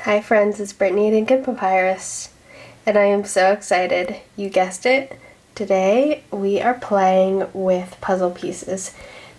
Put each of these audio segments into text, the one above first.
Hi friends, it's Brittany at Ink and Papyrus, and I am so excited. You guessed it. Today we are playing with puzzle pieces.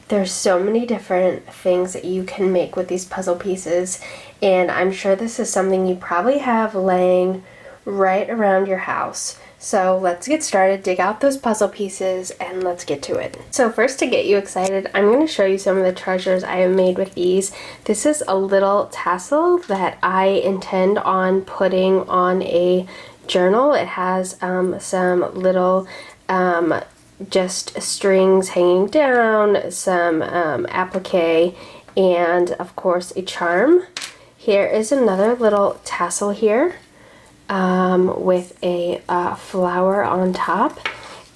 There's so many different things that you can make with these puzzle pieces, and I'm sure this is something you probably have laying right around your house. So let's get started, dig out those puzzle pieces, and let's get to it. So first, to get you excited, I'm going to show you some of the treasures I have made with these. This is a little tassel that I intend on putting on a journal. It has some little just strings hanging down, some applique, and of course a charm. Here is another little tassel here. With a flower on top,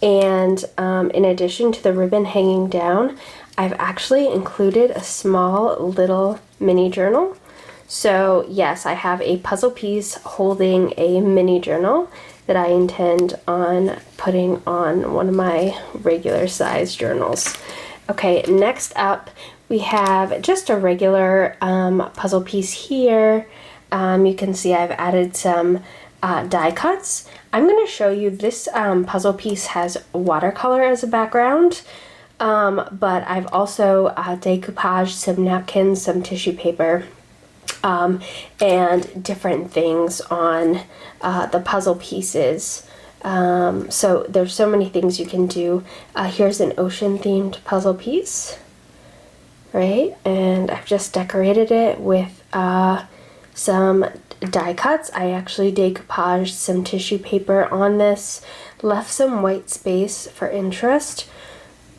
and in addition to the ribbon hanging down, I've actually included a small little mini journal. So yes, I have a puzzle piece holding a mini journal that I intend on putting on one of my regular size journals. Okay, next up we have just a regular puzzle piece here. You can see I've added some die cuts. I'm going to show you this puzzle piece has watercolor as a background, but I've also decoupaged some napkins, some tissue paper, and different things on the puzzle pieces. So there's so many things you can do. Here's an ocean themed puzzle piece, right? And I've just decorated it with some die cuts. I actually decoupaged some tissue paper on this, left some white space for interest.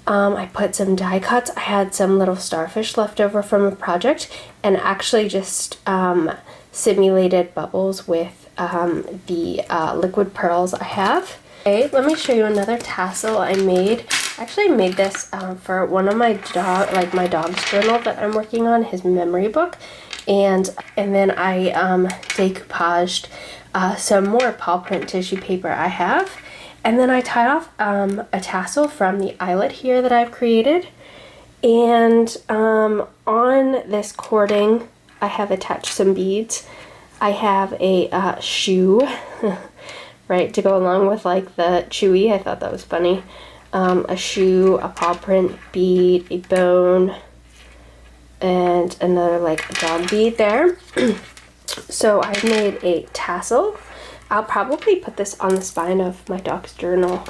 I put some die cuts. I had some little starfish left over from a project, and actually just simulated bubbles with the liquid pearls I have. Okay, let me show you another tassel I made. I actually made this for one of my my dog's journal that I'm working on, his memory book. And then I decoupaged some more paw print tissue paper I have, and then I tied off a tassel from the eyelet here that I've created, and on this cording I have attached some beads. I have a shoe right, to go along with like the chewy. I thought that was funny. A shoe, a paw print bead, a bone, and another like dog bead there. So I made a tassel. I'll probably put this on the spine of my dog's journal.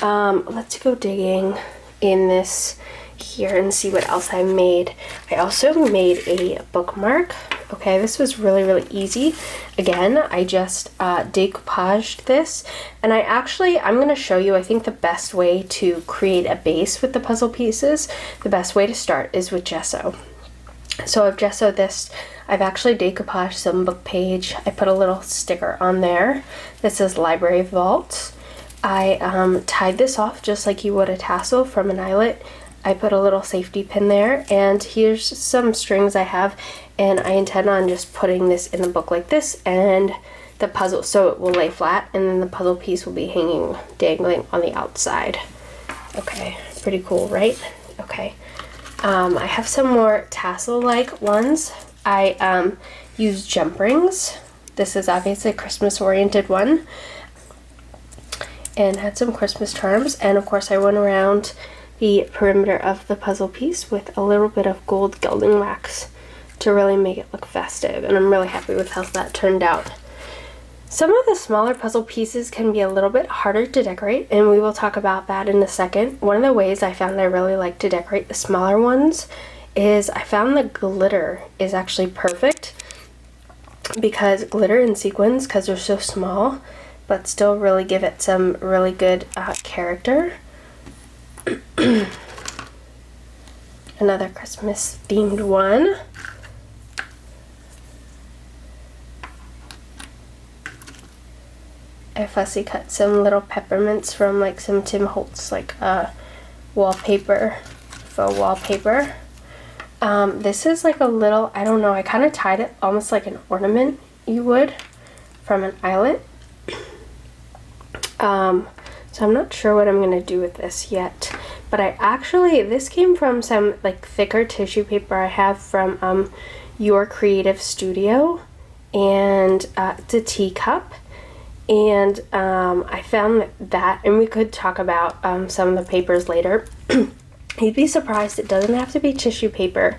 Let's go digging in this here and see what else I made. I also made a bookmark. Okay, this was really easy. Again, I just decoupaged this, and I'm going to show you, I think, the best way to create a base with the puzzle pieces. The best way to start is with gesso. So I've gessoed this. I've actually decoupaged some book page. I put a little sticker on there that says Library Vault. I tied this off just like you would a tassel from an eyelet. I put a little safety pin there, and here's some strings I have, and I intend on just putting this in the book like this, and the puzzle, so it will lay flat, and then the puzzle piece will be hanging, dangling on the outside. Okay, pretty cool, right? Okay. I have some more tassel-like ones. I used jump rings. This is obviously a Christmas-oriented one, and had some Christmas charms. And of course, I went around the perimeter of the puzzle piece with a little bit of gold gilding wax to really make it look festive. And I'm really happy with how that turned out. Some of the smaller puzzle pieces can be a little bit harder to decorate, and we will talk about that in a second. One of the ways I found I really like to decorate the smaller ones is I found the glitter is actually perfect, because glitter and sequins, because they're so small, but still really give it some really good character. Another Christmas themed one. I fussy cut some little peppermints from like some Tim Holtz like wallpaper, faux wallpaper. This is like a little, I don't know, I kind of tied it almost like an ornament you would from an eyelet. So I'm not sure what I'm going to do with this yet, but this came from some like thicker tissue paper I have from Your Creative Studio, and it's a teacup. And I found that, and we could talk about some of the papers later. You'd be surprised, it doesn't have to be tissue paper.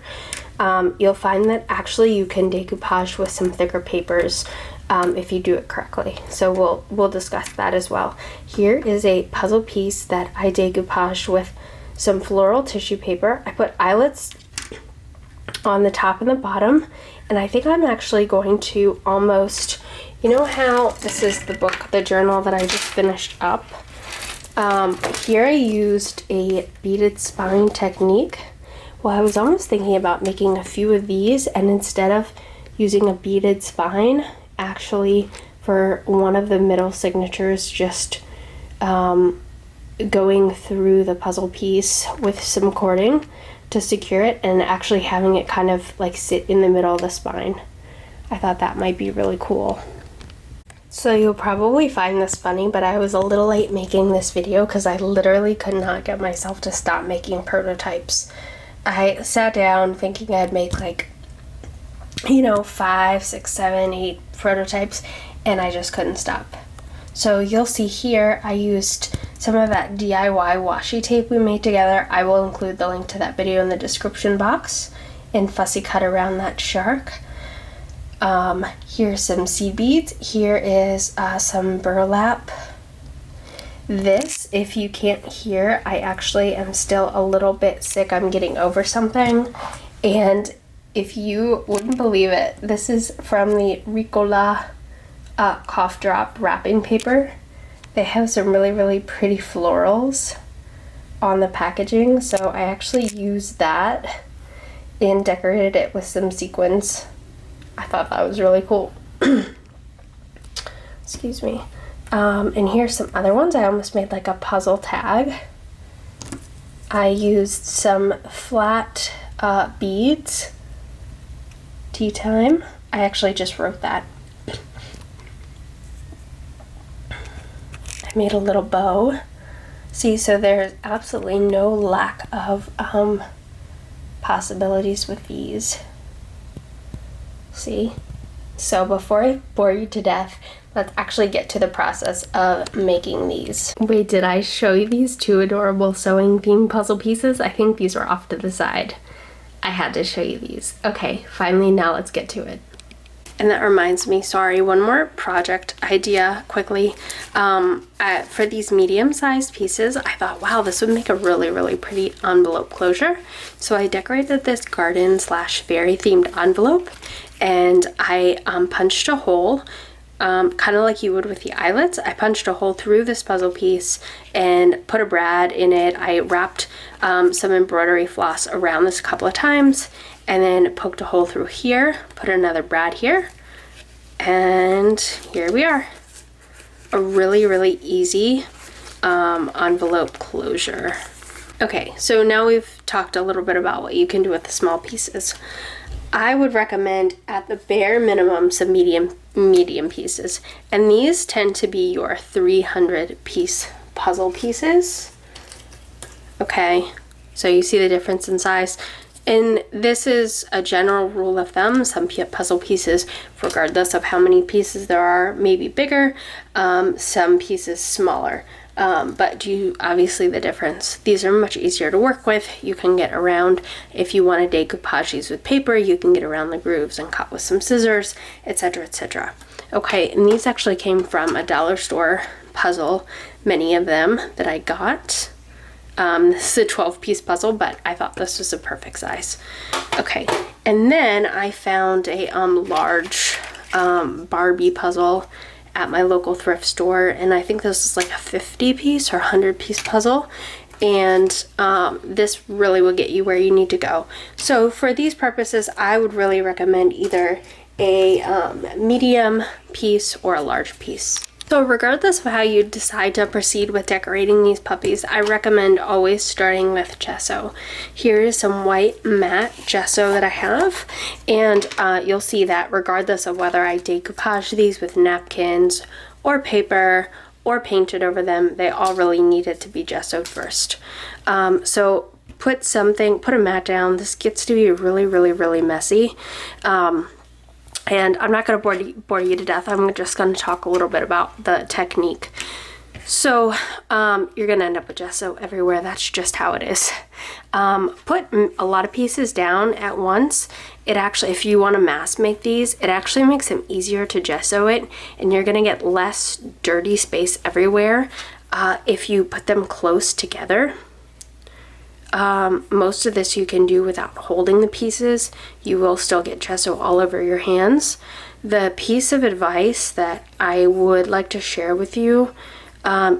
You'll find that actually you can decoupage with some thicker papers if you do it correctly. So we'll discuss that as well. Here is a puzzle piece that I decoupaged with some floral tissue paper. I put eyelets on the top and the bottom, and I think I'm actually going to almost, you know how this is the book, the journal that I just finished up? Here I used a beaded spine technique. Well, I was almost thinking about making a few of these, and instead of using a beaded spine, actually for one of the middle signatures, just going through the puzzle piece with some cording to secure it, and actually having it kind of like sit in the middle of the spine. I thought that might be really cool. So you'll probably find this funny, but I was a little late making this video because I literally could not get myself to stop making prototypes. I sat down thinking I'd make like, you know, 5, 6, 7, 8 prototypes, and I just couldn't stop. So you'll see here I used some of that DIY washi tape we made together. I will include the link to that video in the description box, and fussy cut around that shark. Here's some seed beads. Here is some burlap. This, if you can't hear, I actually am still a little bit sick. I'm getting over something, and if you wouldn't believe it, this is from the Ricola cough drop wrapping paper. They have some really, really pretty florals on the packaging, so I actually used that and decorated it with some sequins. I thought that was really cool. Excuse me. And here's some other ones. I almost made like a puzzle tag. I used some flat beads. Tea time. I actually just wrote that. I made a little bow. See, so there's absolutely no lack of possibilities with these. See? So before I bore you to death, let's actually get to the process of making these. Wait, did I show you these two adorable sewing theme puzzle pieces? I think these were off to the side. I had to show you these. Okay, finally, now let's get to it. And that reminds me, sorry, one more project idea quickly. For these medium-sized pieces, I thought, wow, this would make a really, really pretty envelope closure. So I decorated this garden/fairy themed envelope, and I punched a hole, kind of like you would with the eyelets. I punched a hole through this puzzle piece and put a brad in it. I wrapped some embroidery floss around this a couple of times, and then poked a hole through here, put another brad here, and here we are. A really, really easy envelope closure. Okay, so now we've talked a little bit about what you can do with the small pieces. I would recommend at the bare minimum some medium pieces, and these tend to be your 300 piece puzzle pieces. Okay, so you see the difference in size. And this is a general rule of thumb. Some puzzle pieces, regardless of how many pieces there are, may be bigger, some pieces smaller. But obviously the difference. These are much easier to work with. You can get around, if you want to decoupage these with paper, you can get around the grooves and cut with some scissors, etc., etc. Okay, and these actually came from a dollar store puzzle, many of them that I got. This is a 12-piece puzzle, but I thought this was a perfect size. Okay, and then I found a large Barbie puzzle at my local thrift store, and I think this is like a 50-piece or 100-piece puzzle, and this really will get you where you need to go. So for these purposes, I would really recommend either a medium piece or a large piece. So regardless of how you decide to proceed with decorating these puppies, I recommend always starting with gesso. Here is some white matte gesso that I have, and you'll see that regardless of whether I decoupage these with napkins or paper or painted over them, they all really needed to be gessoed first. So put a mat down. This gets to be really, really, really messy. And I'm not going to bore you to death. I'm just going to talk a little bit about the technique. So you're going to end up with gesso everywhere. That's just how it is. Put a lot of pieces down at once. It actually, if you want to mass make these, it actually makes them easier to gesso it, and you're going to get less dirty space everywhere if you put them close together. Most of this you can do without holding the pieces. You will still get gesso all over your hands. The piece of advice that I would like to share with you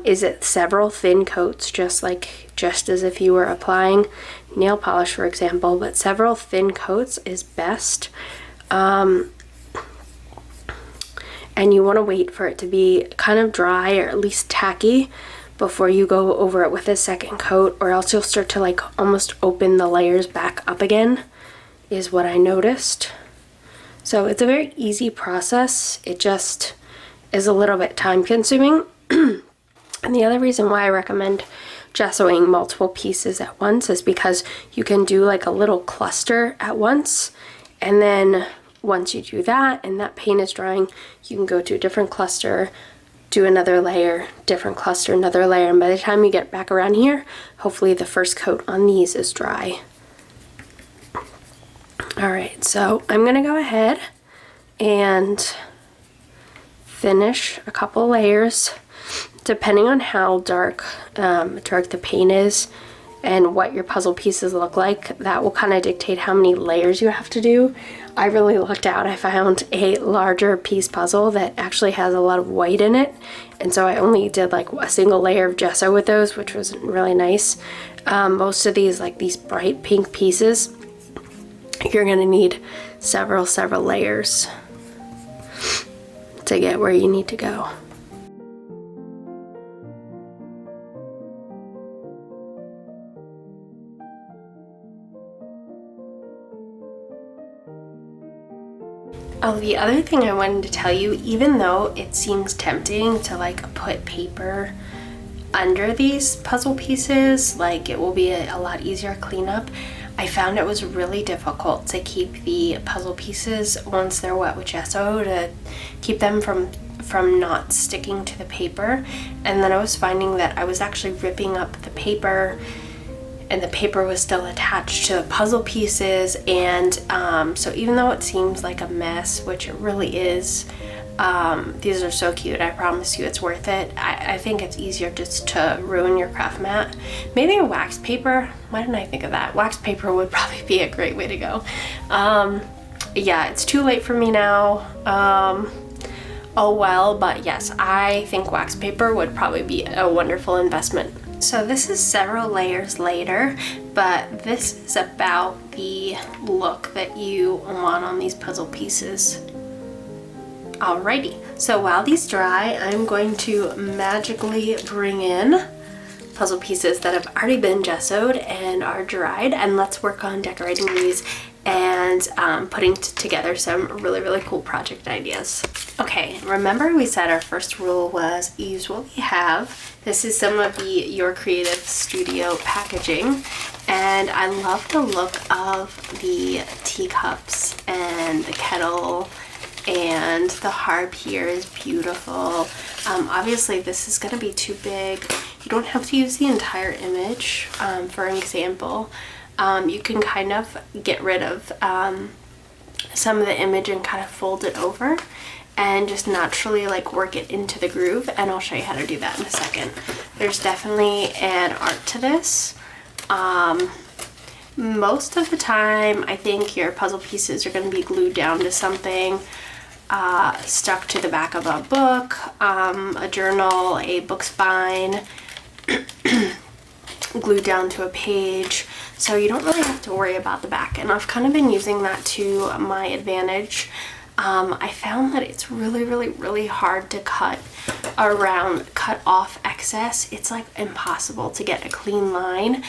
is that several thin coats, just as if you were applying nail polish, for example, but several thin coats is best. And you want to wait for it to be kind of dry or at least tacky before you go over it with a second coat, or else you'll start to like almost open the layers back up again, is what I noticed. So it's a very easy process. It just is a little bit time consuming. And the other reason why I recommend gessoing multiple pieces at once is because you can do like a little cluster at once, and then once you do that and that paint is drying, you can go to a different cluster, do another layer, different cluster, another layer, and by the time you get back around here, hopefully the first coat on these is dry. Alright, so I'm gonna go ahead and finish a couple layers. Depending on how dark the paint is and what your puzzle pieces look like, that will kind of dictate how many layers you have to do. I really lucked out. I found a larger piece puzzle that actually has a lot of white in it, and so I only did like a single layer of gesso with those, which was really nice. Most of these, like these bright pink pieces, you're gonna need several layers to get where you need to go. Oh, the other thing I wanted to tell you, even though it seems tempting to like put paper under these puzzle pieces, like it will be a lot easier to clean up, I found it was really difficult to keep the puzzle pieces, once they're wet with gesso, to keep them from not sticking to the paper. And then I was finding that I was actually ripping up the paper, and the paper was still attached to the puzzle pieces, and so even though it seems like a mess, which it really is, these are so cute, I promise you it's worth it. I think it's easier just to ruin your craft mat. Maybe a wax paper, why didn't I think of that? Wax paper would probably be a great way to go. Yeah, it's too late for me now. Oh well, but yes, I think wax paper would probably be a wonderful investment. So this is several layers later, but this is about the look that you want on these puzzle pieces. Alrighty, so while these dry, I'm going to magically bring in puzzle pieces that have already been gessoed and are dried, and let's work on decorating these and putting together some really cool project ideas. Okay, remember we said our first rule was use what we have. This is some of the Your Creative Studio packaging, and I love the look of the teacups and the kettle, and the harp here is beautiful. Obviously this is gonna be too big. You don't have to use the entire image. For example, you can kind of get rid of some of the image and kind of fold it over and just naturally like work it into the groove, and I'll show you how to do that in a second. There's definitely an art to this. Most of the time I think your puzzle pieces are going to be glued down to something, stuck to the back of a book, a journal, a book spine, glued down to a page, so you don't really have to worry about the back, and I've kind of been using that to my advantage. I found that it's really hard to cut off excess. It's like impossible to get a clean line.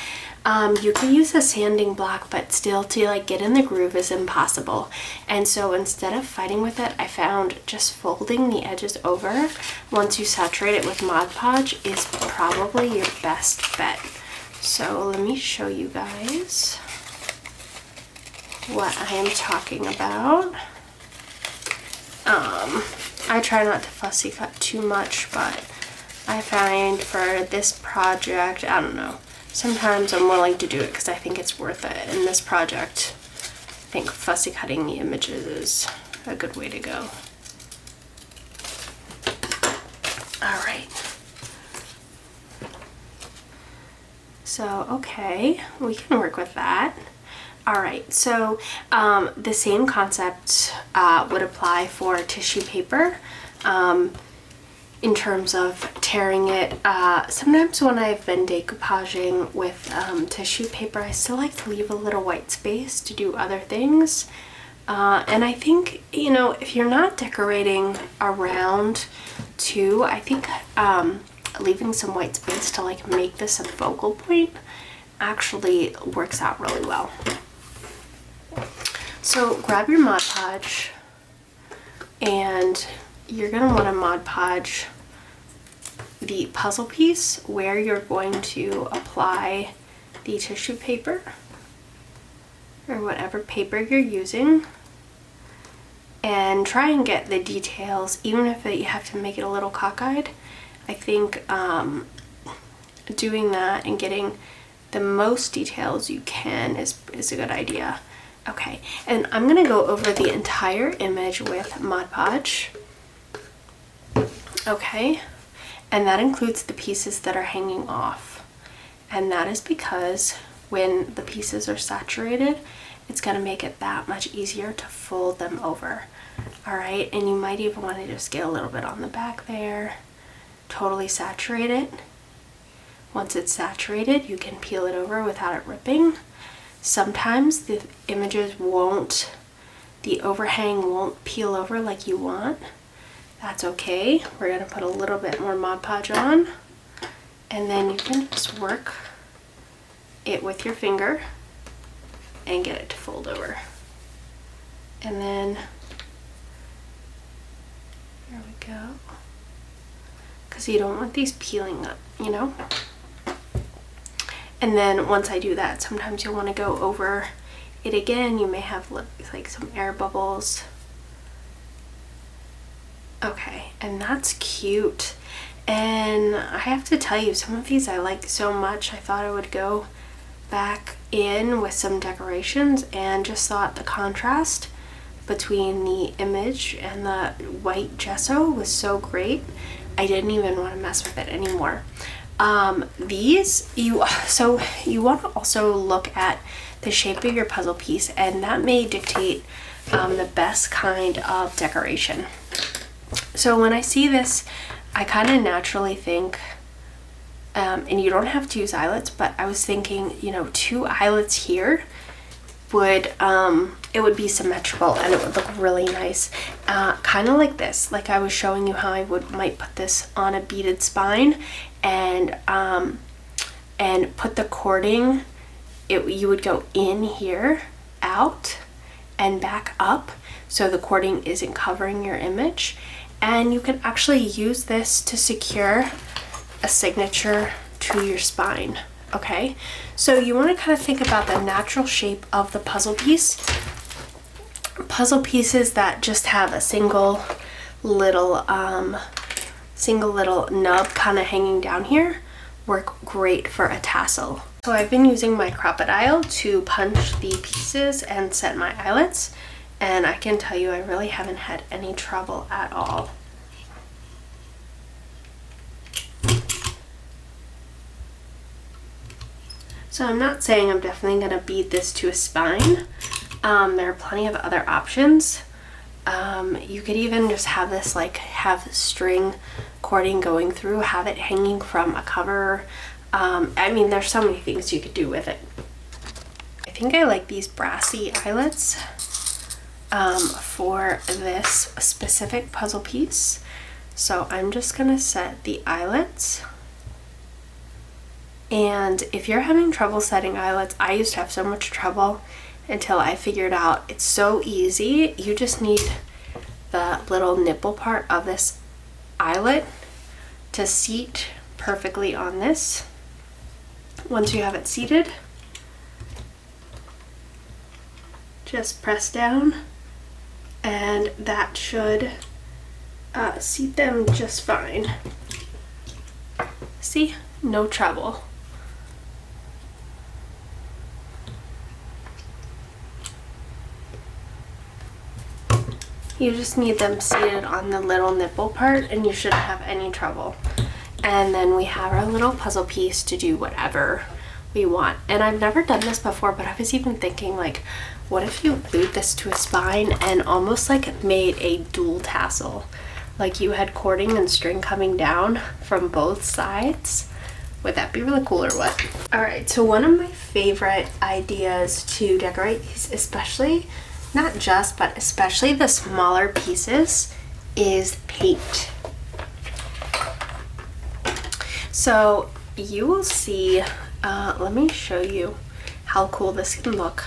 You can use a sanding block, but still to like get in the groove is impossible. And so instead of fighting with it, I found just folding the edges over once you saturate it with Mod Podge is probably your best bet. So let me show you guys what I am talking about. I try not to fussy cut too much, but I find for this project, I don't know, sometimes I'm willing to do it because I think it's worth it. In this project, I think fussy cutting the images is a good way to go. All right. So, okay, we can work with that. All right, so the same concept would apply for tissue paper in terms of tearing it. Sometimes when I've been decoupaging with tissue paper, I still like to leave a little white space to do other things. And I think, you know, if you're not decorating around too, I think leaving some white space to like make this a focal point actually works out really well. So grab your Mod Podge, and you're going to want to Mod Podge the puzzle piece where you're going to apply the tissue paper or whatever paper you're using, and try and get the details, even if you have to make it a little cockeyed. I think doing that and getting the most details you can is a good idea. Okay, and I'm gonna go over the entire image with Mod Podge. Okay, and that includes the pieces that are hanging off. And that is because when the pieces are saturated, it's gonna make it that much easier to fold them over. All right, and you might even want to just get a little bit on the back there. Totally saturate it. Once it's saturated, you can peel it over without it ripping. Sometimes the images won't, the overhang won't peel over like you want. That's okay. We're gonna put a little bit more Mod Podge on, and then you can just work it with your finger and get it to fold over. And then, here we go. Because you don't want these peeling up, you know? And then once I do that, sometimes you'll want to go over it again. You may have like some air bubbles. Okay, and that's cute. And I have to tell you, some of these I like so much, I thought I would go back in with some decorations, and just thought the contrast between the image and the white gesso was so great. I didn't even want to mess with it anymore. These, you want to also look at the shape of your puzzle piece, and that may dictate the best kind of decoration. So when I see this, I kind of naturally think, and you don't have to use eyelets, but I was thinking, you know, 2 eyelets here would, it would be symmetrical and it would look really nice. Kind of like this, like I was showing you how I might put this on a beaded spine, and put the cording, you would go in here, out, and back up, so the cording isn't covering your image. And you can actually use this to secure a signature to your spine. Okay, so you want to kind of think about the natural shape of the puzzle piece. Puzzle pieces that just have a single little nub kind of hanging down here work great for a tassel. So I've been using my crocodile to punch the pieces and set my eyelets, and I can tell you I really haven't had any trouble at all. So I'm not saying I'm definitely going to bead this to a spine. There are plenty of other options. You could even just have this, like, have string cording going through, have it hanging from a cover. I mean, there's so many things you could do with it. I think I like these brassy eyelets for this specific puzzle piece. So I'm just going to set the eyelets. And if you're having trouble setting eyelets, I used to have so much trouble until I figured out it's so easy. You just need the little nipple part of this eyelet to seat perfectly on this. Once you have it seated, just press down, and that should seat them just fine. See? No trouble. You just need them seated on the little nipple part and you shouldn't have any trouble. And then we have our little puzzle piece to do whatever we want. And I've never done this before, but I was even thinking, like, what if you glued this to a spine and almost like made a dual tassel? Like you had cording and string coming down from both sides. Would that be really cool or what? All right, so one of my favorite ideas to decorate these, especially, not just, but especially the smaller pieces, is paint. So you will see, let me show you how cool this can look.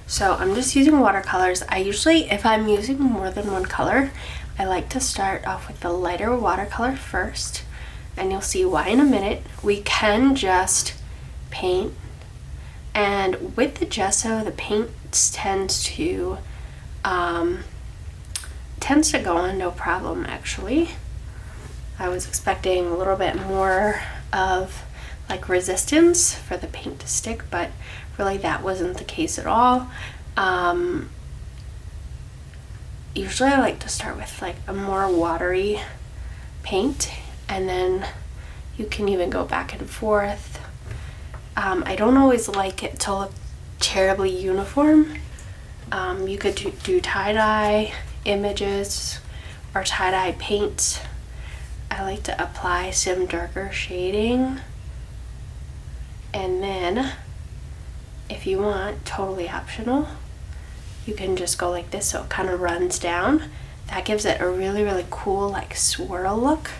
So I'm just using watercolors. I usually, if I'm using more than one color, I like to start off with the lighter watercolor first, and you'll see why in a minute. We can just paint, and with the gesso, the paint tends to go on no problem actually. I was expecting a little bit more of like resistance for the paint to stick, but really that wasn't the case at all. Usually I like to start with like a more watery paint, and then you can even go back and forth. I don't always like it to look terribly uniform. You could do tie-dye images or tie-dye paint. I like to apply some darker shading, and then if you want, totally optional, you can just go like this so it kind of runs down. That gives it a really, really cool like swirl look.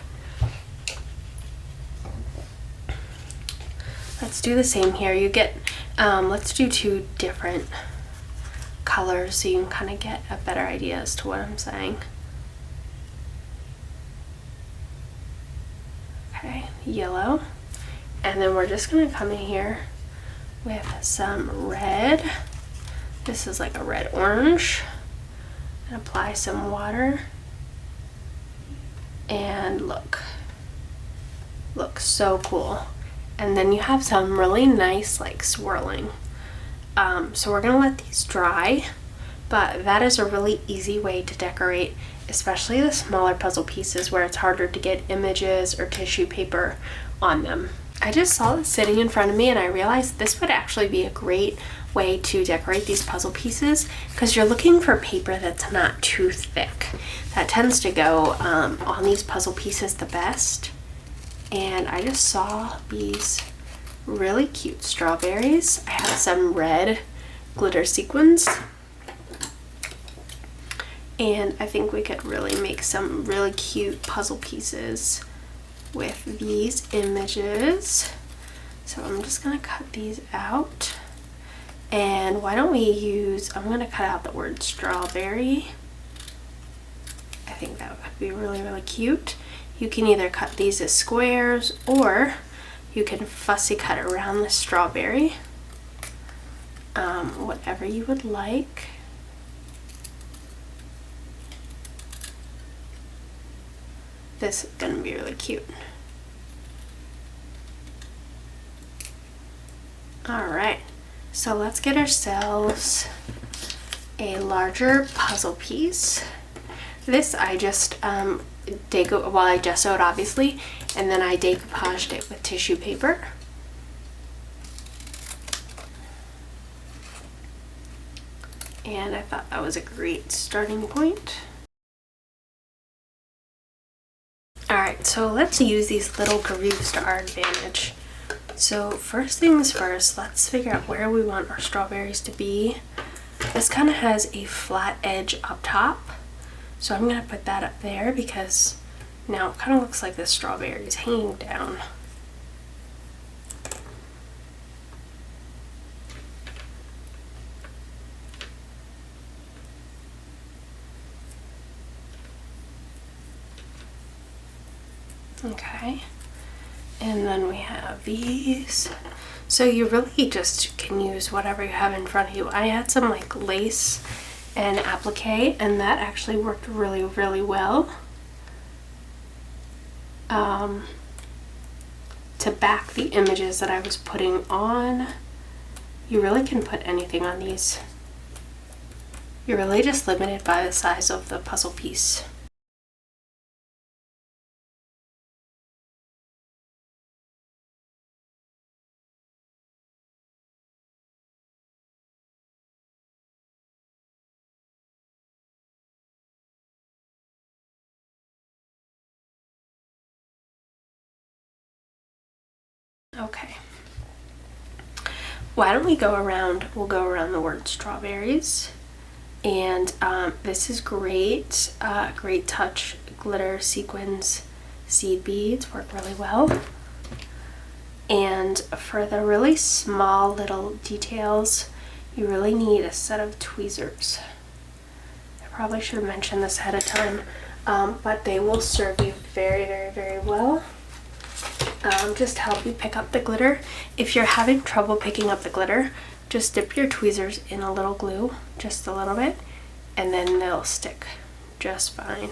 Let's do the same here. You get, let's do two different colors so you can kind of get a better idea as to what I'm saying. Okay, yellow. And then we're just gonna come in here with some red. This is like a red orange. And apply some water. And look so cool. And then you have some really nice like swirling. So we're gonna let these dry, but that is a really easy way to decorate, especially the smaller puzzle pieces where it's harder to get images or tissue paper on them. I just saw this sitting in front of me and I realized this would actually be a great way to decorate these puzzle pieces, because you're looking for paper that's not too thick. That tends to go on these puzzle pieces the best. And I just saw these really cute strawberries. I have some red glitter sequins, and I think we could really make some really cute puzzle pieces with these images. So I'm just gonna cut these out, and why don't we use, I'm gonna cut out the word strawberry. I think that would be really, really cute. You can either cut these as squares, or you can fussy cut around the strawberry. Whatever you would like. This is gonna be really cute. Alright, so let's get ourselves a larger puzzle piece. This I just I gessoed obviously, and then I decoupaged it with tissue paper. And I thought that was a great starting point. Alright, so let's use these little grooves to our advantage. So first things first, let's figure out where we want our strawberries to be. This kind of has a flat edge up top, so I'm going to put that up there because now it kind of looks like the strawberries hanging down. Okay, and then we have these. So you really just can use whatever you have in front of you. I had some like lace and applique, and that actually worked really, really well. to back the images that I was putting on. You really can put anything on these. You're really just limited by the size of the puzzle piece. Okay. Why don't we go around, we'll go around the word strawberries. And this is great, great touch, glitter, sequins, seed beads work really well. And for the really small little details, you really need a set of tweezers. I probably should have mentioned this ahead of time, but they will serve you very, very, very well. Just to help you pick up the glitter. If you're having trouble picking up the glitter, just dip your tweezers in a little glue, just a little bit, and then they'll stick just fine.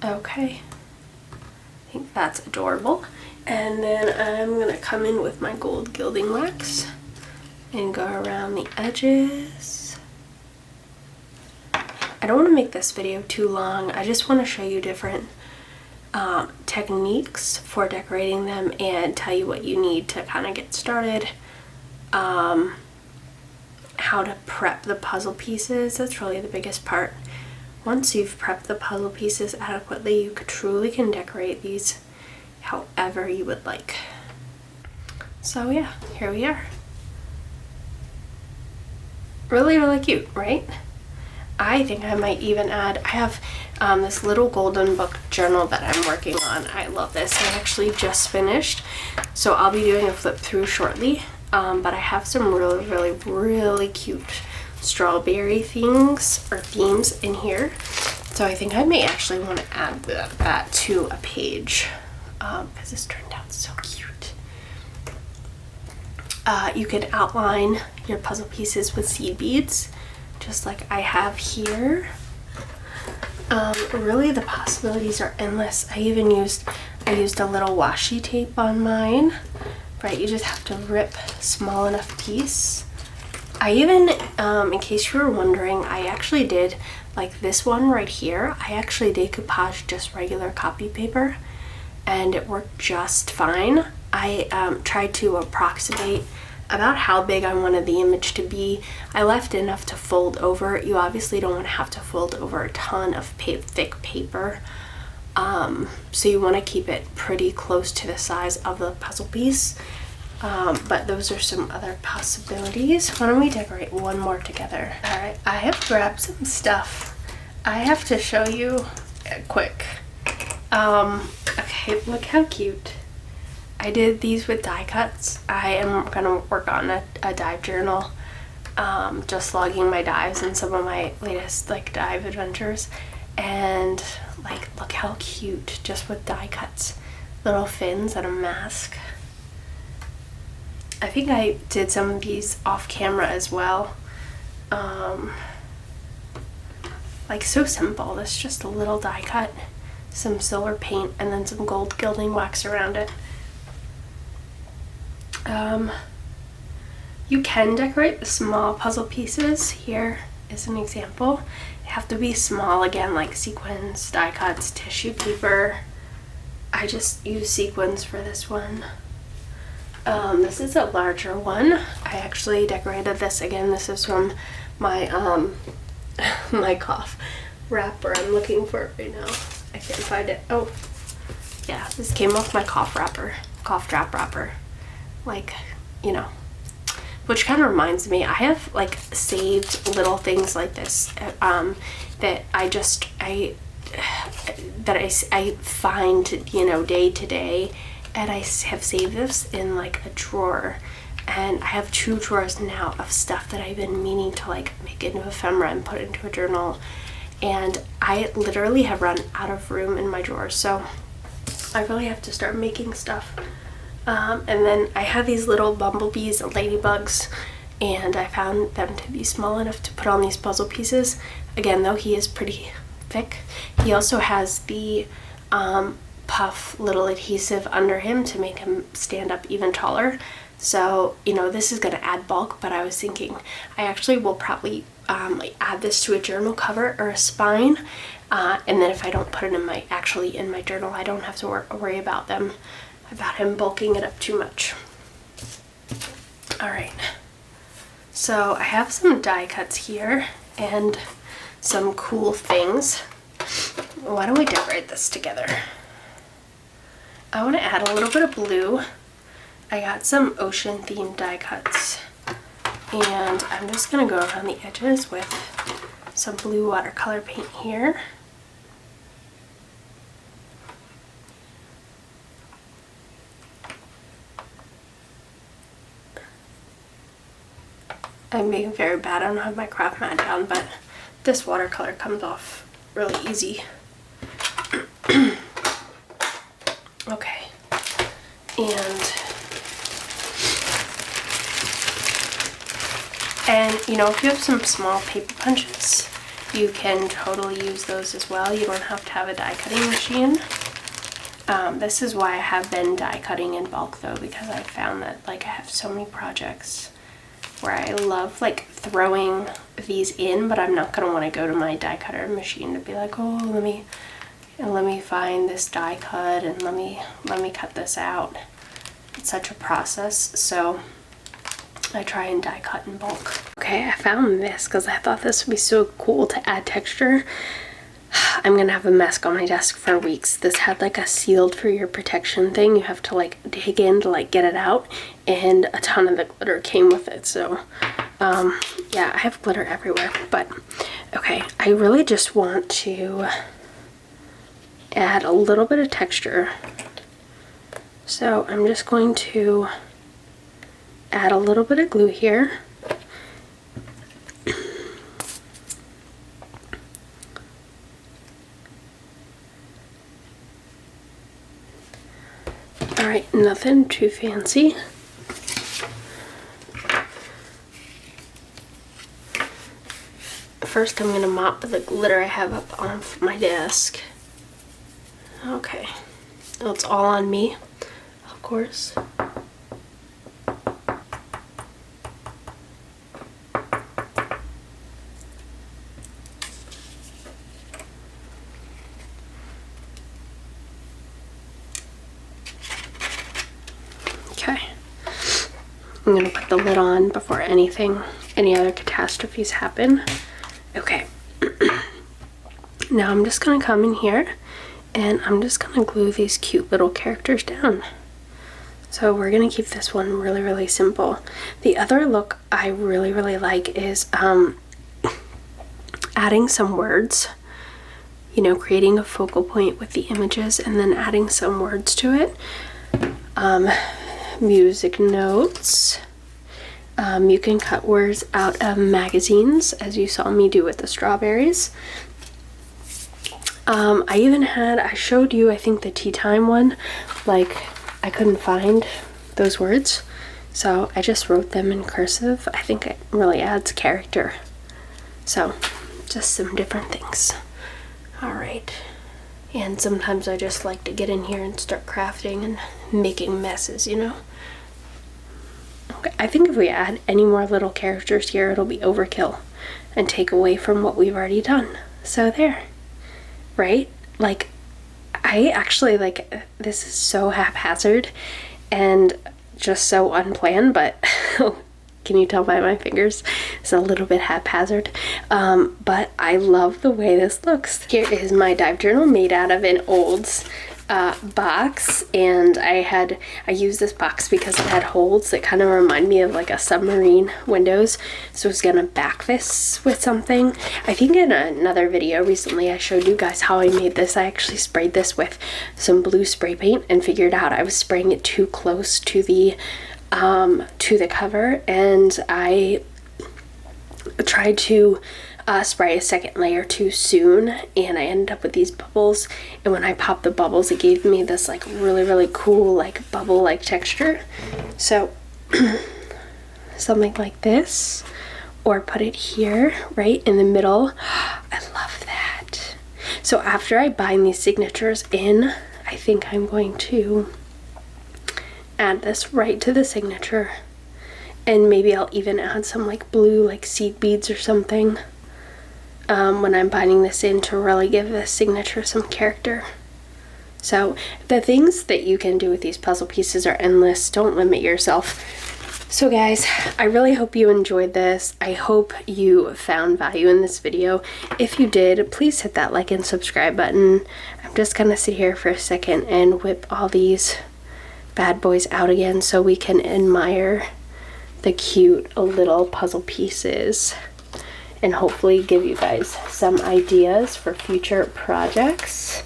Okay, I think that's adorable. And then I'm gonna come in with my gold gilding wax and go around the edges. I don't want to make this video too long. I just want to show you different techniques for decorating them and tell you what you need to kind of get started. How to prep the puzzle pieces, that's really the biggest part. Once you've prepped the puzzle pieces adequately, you truly can decorate these however you would like. So yeah, here we are. Really, really cute, right? I think I might even add, I have this little golden book journal that I'm working on. I love this. I actually just finished, so I'll be doing a flip through shortly. But I have some really, really, really cute strawberry things or themes in here. So I think I may actually want to add that to a page because this turned out so cute. You can outline your puzzle pieces with seed beads, just like I have here. Really, the possibilities are endless. I used a little washi tape on mine. Right, you just have to rip small enough piece. I even, in case you were wondering, I actually did, like this one right here, I actually decoupaged just regular copy paper and it worked just fine. I tried to approximate about how big I wanted the image to be. I left enough to fold over. You obviously don't want to have to fold over a ton of thick paper. So you want to keep it pretty close to the size of the puzzle piece. But those are some other possibilities. Why don't we decorate one more together? All right, I have grabbed some stuff. I have to show you quick. Okay, look how cute. I did these with die cuts. I am gonna work on a dive journal, just logging my dives and some of my latest like dive adventures. And like, look how cute, just with die cuts. Little fins and a mask. I think I did some of these off camera as well. Like so simple. This is just a little die cut, some silver paint, and then some gold gilding wax around it. You can decorate the small puzzle pieces. Here is an example. They have to be small again, like sequins, die cuts, tissue paper. I just use sequins for this one. This is a larger one. I actually decorated this again. This is from my my cough wrapper. I'm looking for it right now. I can't find it. Oh, yeah, this came off my cough drop wrapper. Like, you know, which kind of reminds me, I have like saved little things like this that I find, you know, day to day, and I have saved this in like a drawer. and I have 2 drawers now of stuff that I've been meaning to like make into ephemera and put into a journal, and I literally have run out of room in my drawers, so I really have to start making stuff. And then I have these little bumblebees and ladybugs, and I found them to be small enough to put on these puzzle pieces. Again, though, he is pretty thick. He also has the puff little adhesive under him to make him stand up even taller. So, you know, this is going to add bulk, but I was thinking I actually will probably add this to a journal cover or a spine, and then if I don't put it in my journal, I don't have to worry about him bulking it up too much. All right, so I have some die cuts here and some cool things. Why don't we decorate this together? I want to add a little bit of blue. I got some ocean themed die cuts, and I'm just going to go around the edges with some blue watercolor paint here. I'm being very bad. I don't have my craft mat down, but this watercolor comes off really easy. Okay, and you know, if you have some small paper punches, you can totally use those as well. You don't have to have a die cutting machine. This is why I have been die cutting in bulk though, because I found that like I have so many projects where I love like throwing these in, but I'm not gonna want to go to my die cutter machine to be like, oh, let me find this die cut and let me cut this out. It's such a process, so I try and die cut in bulk. Okay, I found this because I thought this would be so cool to add texture. I'm gonna have a mess on my desk for weeks. This had like a sealed for your protection thing. You have to like dig in to like get it out, and a ton of the glitter came with it. So yeah, I have glitter everywhere. But okay, I really just want to add a little bit of texture. So I'm just going to add a little bit of glue here. Alright, nothing too fancy. First I'm going to mop the glitter I have up on my desk. Okay, well, it's all on me, of course. Okay, I'm gonna put the lid on before any other catastrophes happen. Okay, now I'm just gonna come in here and I'm just gonna glue these cute little characters down. So we're gonna keep this one really, really simple. The other look I really, really like is adding some words, you know, creating a focal point with the images and then adding some words to it. Music notes. You can cut words out of magazines, as you saw me do with the strawberries. I showed you, I think, the tea time one. Like, I couldn't find those words, so I just wrote them in cursive. I think it really adds character. So, just some different things. Alright. And sometimes I just like to get in here and start crafting and making messes, you know? Okay, I think if we add any more little characters here, it'll be overkill and take away from what we've already done. So there, right? Like, I actually, like, this is so haphazard and just so unplanned, but can you tell by my fingers? It's a little bit haphazard, but I love the way this looks. Here is my dive journal made out of an Olds box, and I used this box because it had holes that kind of remind me of like a submarine windows, so I was gonna back this with something. I think in another video recently I showed you guys how I made this. I actually sprayed this with some blue spray paint and figured out I was spraying it too close to the to the cover, and I tried to spray a second layer too soon, and I ended up with these bubbles, and when I popped the bubbles it gave me this like really cool like bubble like texture. So something like this, or put it here right in the middle. I love that. So after I bind these signatures in, I think I'm going to add this right to the signature, and maybe I'll even add some like blue like seed beads or something when I'm binding this in, to really give this signature some character. So the things that you can do with these puzzle pieces are endless. Don't limit yourself. So guys, I really hope you enjoyed this. I hope you found value in this video. If you did, please hit that like and subscribe button. I'm just gonna sit here for a second and whip all these bad boys out again so we can admire the cute little puzzle pieces, and hopefully give you guys some ideas for future projects.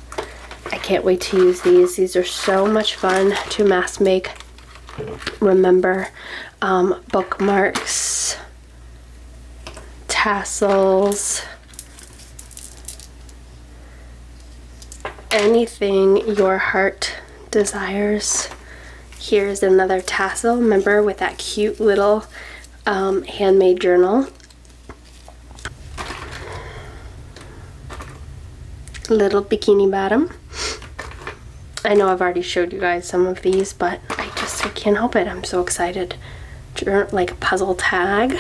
I can't wait to use these. These are so much fun to mass make. Remember, bookmarks, tassels, anything your heart desires. Here's another tassel, remember, with that cute little handmade journal. Little bikini bottom. I know I've already showed you guys some of these, but I can't help it. I'm so excited. Like a puzzle tag.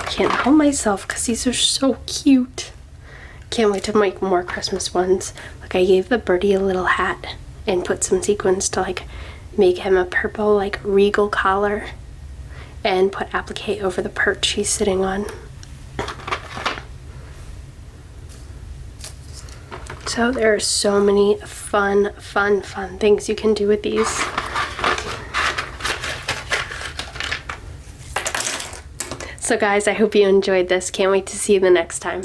Can't help myself because these are so cute. Can't wait to make more Christmas ones. Like I gave the birdie a little hat and put some sequins to like make him a purple like regal collar, and put applique over the perch he's sitting on. So there are so many fun things you can do with these. So guys, I hope you enjoyed this. Can't wait to see you the next time.